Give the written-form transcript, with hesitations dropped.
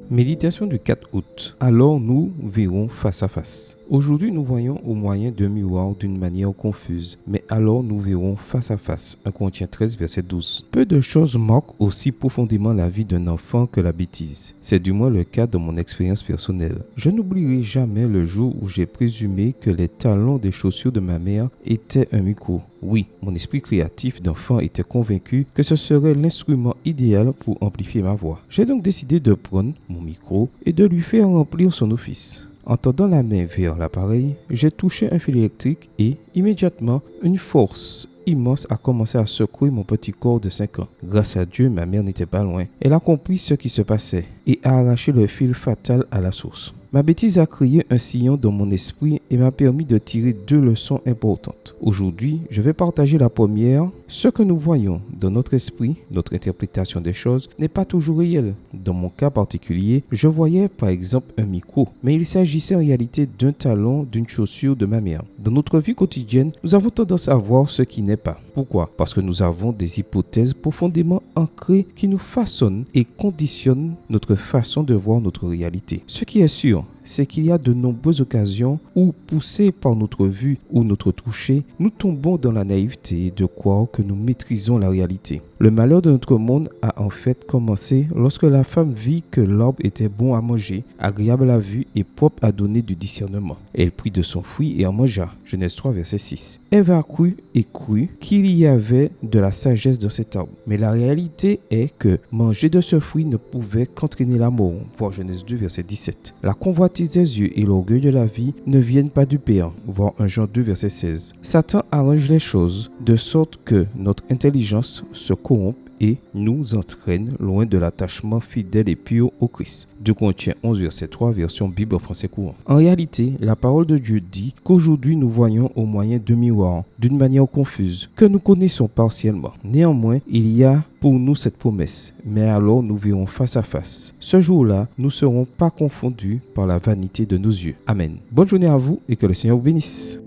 Méditation du 4 août. Alors nous verrons face à face. Aujourd'hui, nous voyons au moyen d'un miroir d'une manière confuse, mais alors nous verrons face à face. 1 Corinthiens 13, verset 12. Peu de choses marquent aussi profondément la vie d'un enfant que la bêtise. C'est du moins le cas dans mon expérience personnelle. Je n'oublierai jamais le jour où j'ai présumé que les talons des chaussures de ma mère étaient un micro. Oui, mon esprit créatif d'enfant était convaincu que ce serait l'instrument idéal pour amplifier ma voix. J'ai donc décidé de prendre mon micro et de lui faire remplir son office. En tendant la main vers l'appareil, j'ai touché un fil électrique et, immédiatement, une force immense a commencé à secouer mon petit corps de 5 ans. Grâce à Dieu, ma mère n'était pas loin. Elle a compris ce qui se passait et a arraché le fil fatal à la source. Ma bêtise a créé un sillon dans mon esprit et m'a permis de tirer 2 leçons importantes. Aujourd'hui, je vais partager la première. Ce que nous voyons dans notre esprit, notre interprétation des choses, n'est pas toujours réel. Dans mon cas particulier, je voyais par exemple un micro, mais il s'agissait en réalité d'un talon, d'une chaussure de ma mère. Dans notre vie quotidienne, nous avons tendance à voir ce qui n'est pas. Pourquoi? Parce que nous avons des hypothèses profondément ancrées qui nous façonnent et conditionnent notre façon de voir notre réalité. Ce qui est sûr, c'est qu'il y a de nombreuses occasions où, poussés par notre vue ou notre toucher, nous tombons dans la naïveté de croire que nous maîtrisons la réalité. Le malheur de notre monde a en fait commencé lorsque la femme vit que l'arbre était bon à manger, agréable à vue et propre à donner du discernement. Elle prit de son fruit et en mangea. Genèse 3, verset 6. Ève a cru qu'il y avait de la sagesse dans cet arbre. Mais la réalité est que manger de ce fruit ne pouvait qu'entraîner la mort. Voir Genèse 2, verset 17. La convoitise des yeux et l'orgueil de la vie ne viennent pas du Père. Voir 1 Jean 2, verset 16. Satan arrange les choses de sorte que notre intelligence se corrompt et nous entraîne loin de l'attachement fidèle et pur au Christ. 2 Corinthiens 11, verset 3, version Bible en français courant. En réalité, la parole de Dieu dit qu'aujourd'hui nous voyons au moyen de miroirs, d'une manière confuse, que nous connaissons partiellement. Néanmoins, il y a pour nous cette promesse, mais alors nous verrons face à face. Ce jour-là, nous ne serons pas confondus par la vanité de nos yeux. Amen. Bonne journée à vous et que le Seigneur vous bénisse.